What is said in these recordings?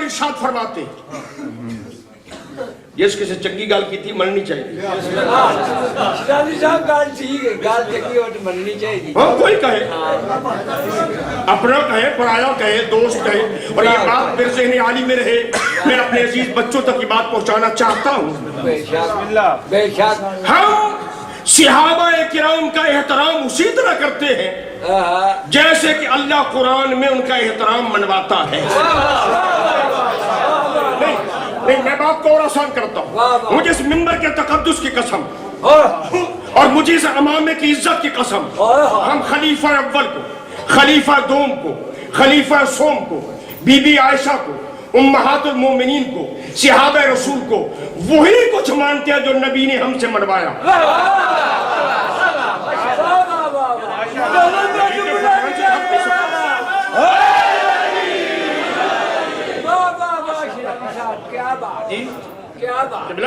इरशाद फरमाते जिस किसी चंगी गल की थी मननी चाहिए। हाँ कोई कहे, अपना कहे, पराया कहे, दोस्त कहे, और ये बात मेरे ज़हन आली में रहे, मैं अपने अजीज बच्चों तक ये बात पहुंचाना चाहता हूँ। हम सहाबा किराम का एहतराम उसी तरह करते हैं जैसे कि अल्लाह कुरान में उनका एहतराम मनवाता है। नहीं, मैं बात को और आसान करता हूँ। मुझे इस मिंबर के तकद्दुस की कसम और मुझे इस अमामे की इज्जत की कसम, हम खलीफा अव्वल को, खलीफा दोम को, खलीफा सोम को, बीबी आयशा को, उम्महातुल मोमिनीन को, सहाबा रसूल को वही कुछ मानते हैं जो नबी ने हमसे मनवाया।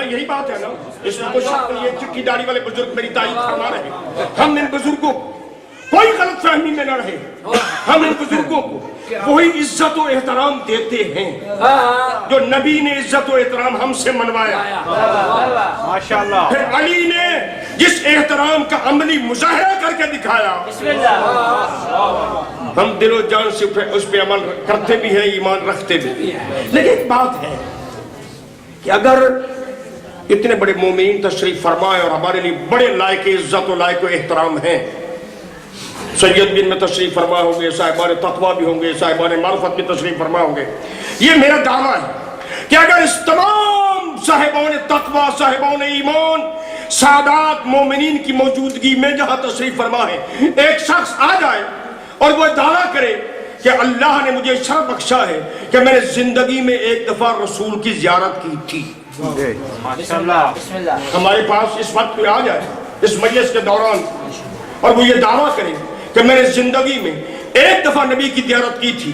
यही बात है ना, इसमें कुछ ये चिट्ठी दाढ़ी वाले बुजुर्ग मेरी तारीफ फरमा रहे हैं। हम इन बुजुर्गों को कोई गलत फहमी में न रहे, हम इन बुजुर्गों को वही इज्जत और एहतराम देते हैं जो नबी ने इज्जत और एहतराम हमसे मनवाया। माशाअल्लाह। फिर अली ने जिस एहतराम का अमली मुजाहिरा करके दिखाया, हम दिलो जान से उस पे अमल करते भी हैं, ईमान रखते भी हैं। लेकिन एक बात है कि अगर इतने बड़े मोमिन तशरीफ फरमाए और हमारे लिए बड़े लायक इज्जत और लायक एहतराम हैं, सैयद बिन में तशरीफ फरमा होंगे, साहिबान तकवा भी होंगे, साहिबान मारिफत भी तशरीफ फरमा होंगे, ये मेरा दावा है कि अगर इस तमाम साहिबान तकवा, साहिबान ईमान, सादात मोमिनीन की मौजूदगी में जहां तशरीफ फरमा है, एक शख्स आ जाए और वो दावा करे कि अल्लाह ने मुझे शर्फ बख्शा है कि मैंने जिंदगी में एक दफा रसूल की जियारत की थी, हमारे पास इस वक्त कोई आ जाए इस मजलिस के दौरान और वो ये दावा करे कि मैंने जिंदगी में एक दफा नबी की जियारत की थी,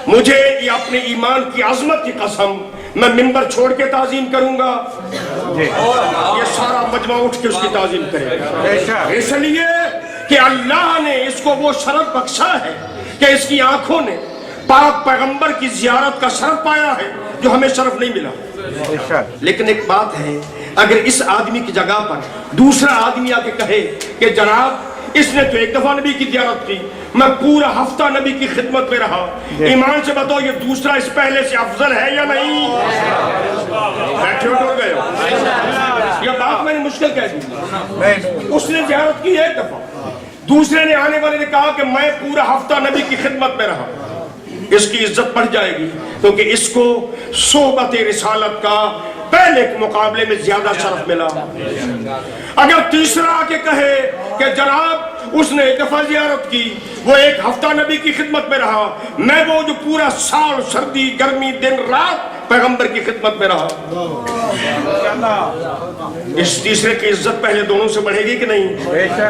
मुझे ये अपने ईमान की अजमत की कसम मैं मिंबर छोड़ के ताजीम करूंगा, ये सारा मजमा उठ के उसकी ताजीम करेगा। इसलिए कि अल्लाह ने इसको वो शरफ बख्शा है कि इसकी आंखों ने पाक पैगंबर की जियारत का शरफ पाया है जो हमें शरफ नहीं मिला। लेकिन एक बात है, अगर इस आदमी की जगह पर दूसरा आदमी आके कहे कि जनाब इसने तो एक दफा नबी की जियारत की, मैं पूरा हफ्ता नबी की खिदमत में रहा, ईमान से बताओ ये दूसरा इस पहले से अफजल है या नहीं? बैठे हो गए हो, ये बात मैंने मुश्किल कह दी। उसने जियारत की एक दफा, दूसरे ने आने वाले ने कहा कि मैं पूरा हफ्ता नबी की खिदमत में रहा, इसकी इज्जत बढ़ जाएगी क्योंकि इसको सोबत रिसालत का पहले के मुकाबले में ज्यादा शरफ मिला। अगर तीसरा आके कहे कि जनाब उसने एक दफा जियारत की, वो एक हफ्ता नबी की खिदमत में रहा, मैं वो जो पूरा साल सर्दी गर्मी दिन रात पैगंबर की खिदमत में रहा, इस तीसरे की इज्जत पहले दोनों से बढ़ेगी कि नहीं?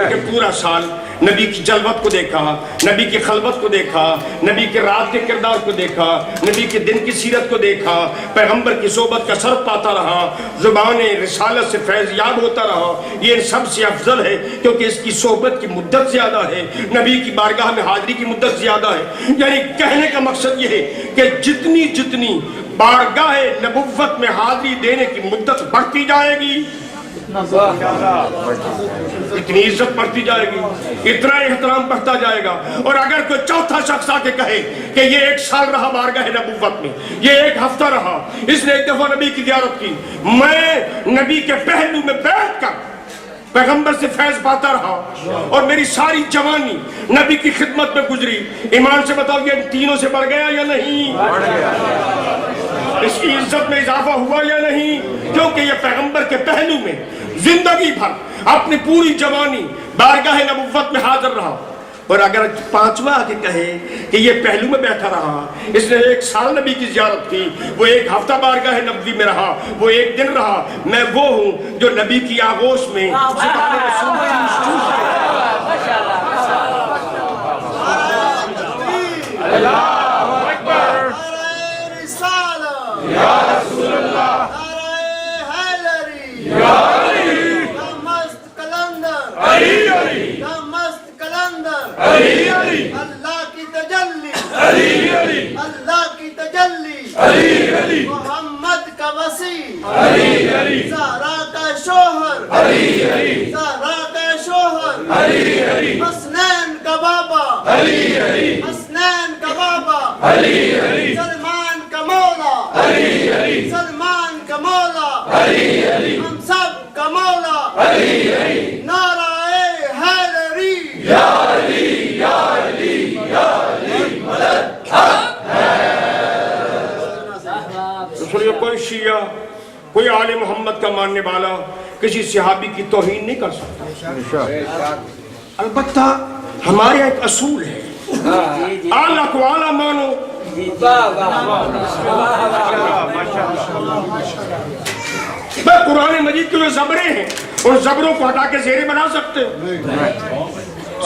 कि पूरा साल नबी की जलवत को देखा, नबी की खलवत को देखा, नबी के रात के किरदार को देखा, नबी के दिन की सीरत को देखा, पैगंबर की सोबत का शरफ पाता रहा, जुबान रिसालत से फैज याब होता रहा, ये सबसे अफजल है क्योंकि इसकी सोबत की मुद्दत ज्यादा है, नबी की बारगाह में हाजिरी की मुद्दत ज्यादा है। यानी कहने का मकसद ये है कि जितनी जितनी बारगाह नबुव्वत में हाजिरी देने की मुद्दत बढ़ती जाएगी, इतनी इज्जत बढ़ती जाएगी, इतना एहतराम बढ़ता जाएगा। और अगर कोई चौथा शख्स आके कहे कि ये एक साल रहा बारगाह नबुव्वत में, ये एक हफ्ता रहा, इसने एक दफा नबी की जियारत की, मैं नबी के पहलू में बैठकर पैगंबर से फैज पाता रहा और मेरी सारी जवानी नबी की खिदमत में गुजरी, ईमान से बताओ ये तीनों से बढ़ गया या नहीं? इसकी इज्जत में इजाफा हुआ या नहीं? क्योंकि ये पैगंबर के पहलू में जिंदगी भर अपनी पूरी जवानी बारगाह नबुव्वत में हाजिर रहा। और अगर पांचवा आके कहे कि ये पहलू में बैठा रहा, इसने एक साल नबी की जियारत की, वो एक हफ्ता बारगाह नबवी में रहा, वो एक दिन रहा, मैं वो हूँ जो नबी की आगोश में अल्लाह की तजल्ली, अल्लाह की तजल्ली, زہرا کا شوہر حسنین کا بابا حسنین کا بابا سلمان کا مولا سلمان کا مولا ہم سب کا مولا نعرہ حیدری یا علی یا علی یا علی مدد سنیے، کوئی شیعہ کوئی آل محمد کا ماننے والا کسی صحابی کی توہین نہیں کر سکتا. البتہ ہمارے ایک اصول ہے، اعلیٰ کو اعلیٰ مانو. میں قرآن مجید کے جو زبریں ہیں ان زبروں کو ہٹا کے زیریں بنا سکتے ہو.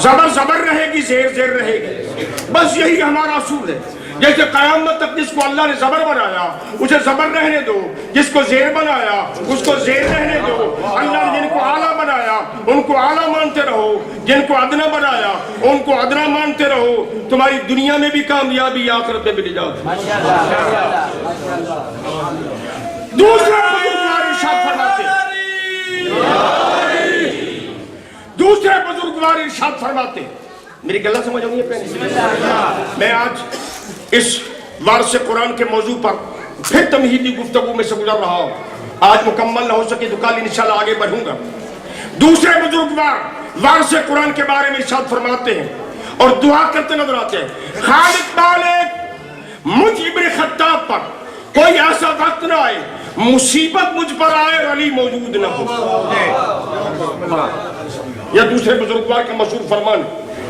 زبر زبر رہے گی، زیر زیر رہے گی، بس یہی ہمارا اصول ہے. جیسے قیامت تک جس کو اللہ نے زبر بنایا اسے زبر رہنے دو، جس کو زیر بنایا اس کو زیر رہنے دو. اللہ نے جن کو اعلیٰ بنایا ان کو اعلیٰ مانتے رہو، جن کو ادنا بنایا ان کو ادنا مانتے رہو. تمہاری دنیا میں بھی کامیابی، آخرت میں بھی نجات. دوسرا بزرگوار ارشاد فرماتے میری گلہ سمجھ آؤں گی پہلے. میں آج اس وارث قرآن کے موضوع پر پھر تمہیدی گفتگو میں سے گزر رہا ہوں. آج مکمل نہ ہو سکے تو کل انشاءاللہ آگے بڑھوں گا. دوسرے بزرگوار وارث قرآن کے بارے میں ارشاد فرماتے ہیں اور دعا کرتے نظر آتے ہیں، خالق مالک مجھ ابن خطاب پر کوئی ایسا وقت نہ آئے، مصیبت مجھ پر آئے اور علی موجود نہ ہو. یہ دوسرے بزرگوار کا مشہور فرمان.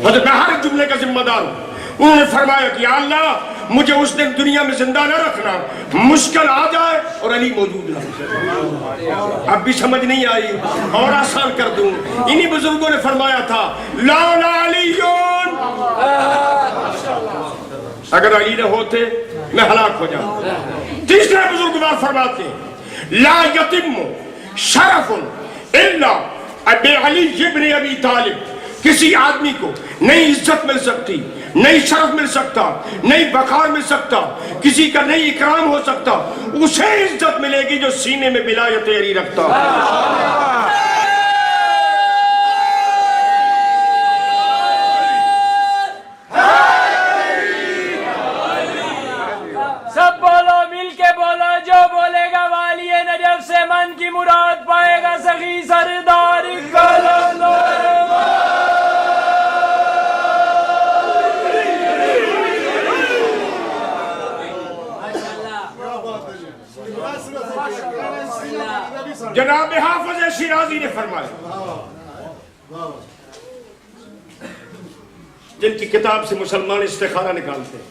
حضرت میں ہر جملے کا ذمہ دار ہوں. انہوں نے فرمایا کہ یا اللہ مجھے اس دن دنیا میں زندہ نہ رکھنا، مشکل آ جائے اور علی موجود نہ ہو. اب بھی سمجھ نہیں آئی اور آسان کر دوں. انہی بزرگوں نے فرمایا تھا لولا علیون، اگر علی نہ ہوتے میں ہلاک ہو جاؤں. تیسرے بزرگوار فرماتے ہیں لا یتم شرف الا بعلی ابن ابی طالب. کسی آدمی کو نئی عزت مل سکتی، نئی شرف مل سکتا، نئی وقار مل سکتا، کسی کا نئی اکرام ہو سکتا، اسے عزت ملے گی جو سینے میں ولایت علی رکھتا. سب بولو، مل کے بولو، جو بولے گا والی نجف سے من کی مراد پائے گا. سخی سردار جناب حافظ شیرازی نے فرمایا، جن کی کتاب سے مسلمان استخارہ نکالتے ہیں،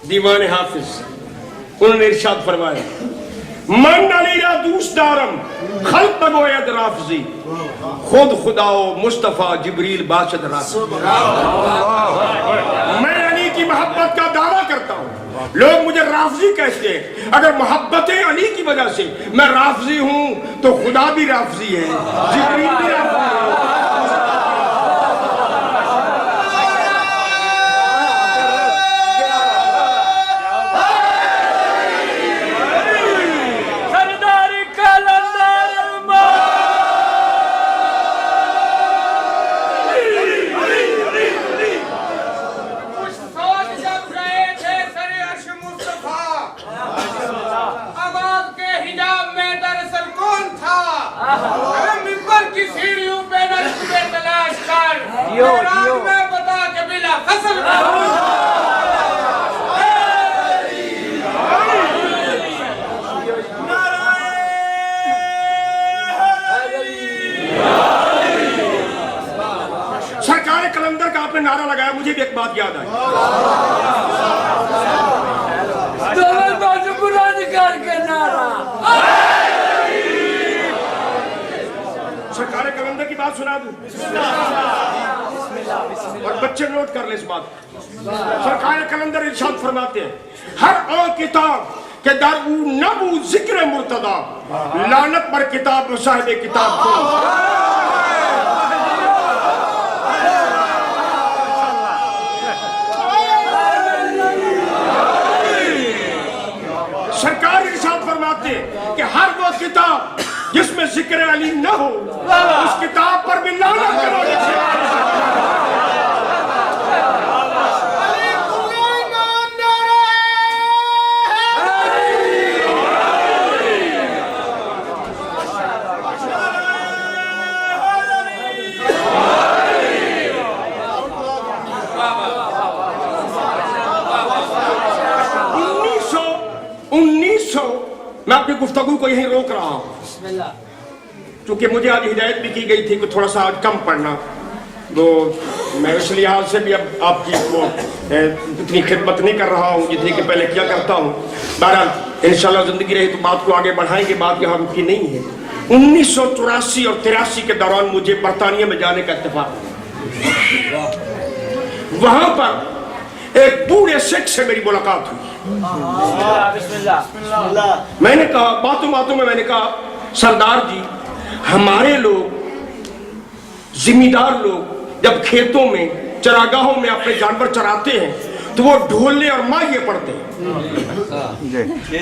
دیوان حافظ، انہوں نے ارشاد فرمایا من علی را دوست دارم خلق بگوید رافضی، خود خدا و مصطفیٰ جبریل باشد رافضی. میں علی کی محبت کا دعویٰ کرتا ہوں، لوگ مجھے رافضی کہتے ہیں. اگر محبت علی کی وجہ سے میں رافضی ہوں تو خدا بھی رافضی ہے، جبریل بھی رافضی ہے. سرکار کلندر کا آپ نے نعرہ لگایا، مجھے بھی ایک بات یاد آئی. سرکار کلندر کی بات سنا دوں اور بچے نوٹ کر لیں اس بات. سرکار کلندر ارشاد فرماتے ہیں ہر آن کتاب کہ در او نبو ذکر مرتضی، لعنت پر کتاب و صاحب کتاب کو. سرکار ارشاد فرماتے ہیں کہ ہر وہ کتاب جس میں जिक्र अली न हो उस किताब पर भी लानत करो जिसे मैं अपनी गुफ्तगू को यहीं रोक रहा हूं क्योंकि मुझे आज हिदायत भी की गई थी कि थोड़ा सा आज कम पढ़ना, तो मैं इस लिहाज से भी अब आपकी वो इतनी खिदमत नहीं कर रहा हूं जितनी कि पहले किया करता हूं। बहरहाल इंशाल्लाह जिंदगी रही तो बात को आगे बढ़ाएंगे, बात यहाँ रुकी नहीं है। 1984 और 83 के दौरान मुझे बरतानिया में जाने का इत्तेफाक हुआ। वहां पर एक बूढ़े शेख से मेरी मुलाकात हुई। मैंने कहा बातों बातों में मैंने कहा सरदार जी, हमारे लोग जिम्मेदार लोग जब खेतों में चरागाहों में अपने जानवर चराते हैं तो वो ढोले और माहिए पड़ते हैं।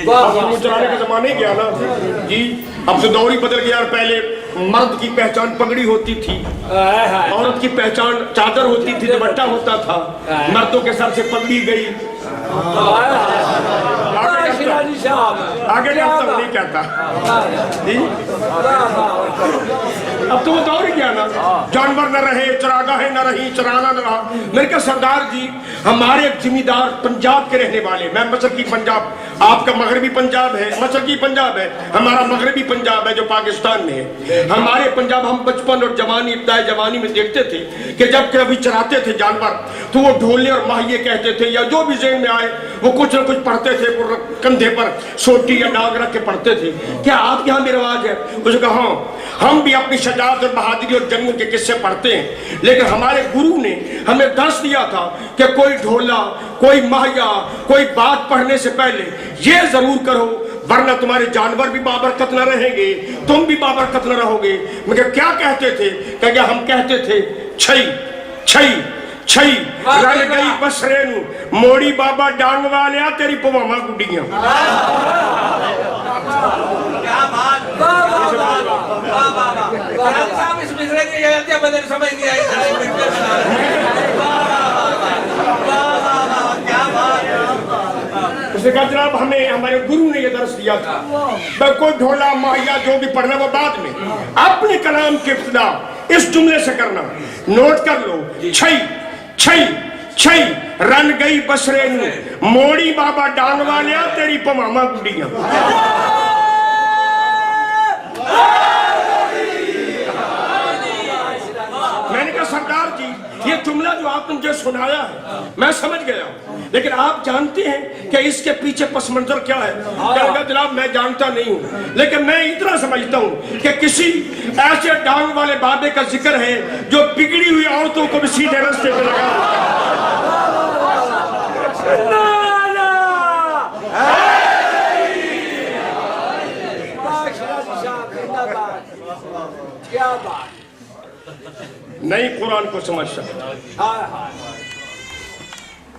अब चराने का जमाने गया ना जी, अब तो दौर ही बदल गया। और पहले मर्द की पहचान पगड़ी होती थी, औरत की पहचान चादर होती थी, दुपट्टा होता था। मर्दों के सर से पगड़ी गई। आगे जाता नहीं कहता जी। अब तो वो दौर गया ना, जानवर न रहे, चरागाहें न रही, चराना न रहा। मैंने कहा सरदार जी, हमारे जिम्मेदार पंजाब के रहने वाले, मैं मशरकी पंजाब, आपका मगरबी पंजाब है, मशरकी पंजाब है, हमारा मगरबी पंजाब है जो पाकिस्तान में है। हमारे पंजाब हम बचपन और जवानी, इब्तिदाई जवानी में देखते थे कि जब कभी चराते थे जानवर तो वो ढोले और माहिए कहते थे, या जो भी ज़हन में आए वो कुछ न कुछ पढ़ते थे, वो कंधे पर सोटी या नाग रख के पढ़ते थे। क्या आपके यहाँ भी रिवाज है? उसने कहा हाँ, हम भी अपनी शजाअत और बहादुरी और जंगों के किस्से पढ़ते हैं, लेकिन हमारे गुरु ने हमें दर्श दिया था कि कोई ढोला, कोई माहिया, कोई बात पढ़ने से पहले ये जरूर करो, वरना तुम्हारे जानवर भी बाबरकत न रहेंगे, तुम भी बाबरकत न रहोगे। मैं क्या कहते थे? क्या हम कहते थे छई छई छई रल गई बसरे नू मोड़ी बाबा डांग वालिया तेरी पवामा गुडियां। इस मिसरे की बदल समझ नहीं आई। उसने कहा जनाब हमें हमारे गुरु ने यह दर्श दिया था, कोई ढोला माहिया जो भी पढ़ना वो बाद में, अपने कलाम की इब्तिदा इस जुमले से करना। नोट कर लो, छई छई छई रन गई बसरे नू मोड़ी बाबा डांग वालिया तेरी पमामा गुडियां। मैंने कहा सरदार जी, ये जुमला जो आपने मुझे सुनाया है मैं समझ गया, लेकिन आप जानते हैं कि इसके पीछे पस मंजर क्या है? जनाब मैं जानता नहीं हूँ, लेकिन मैं इतना समझता हूँ कि किसी ऐसे डांग वाले बाबे का जिक्र है जो बिगड़ी हुई औरतों को भी सीधे रास्ते पे लगा। क्या बात, नहीं कुरान को समझ सकता।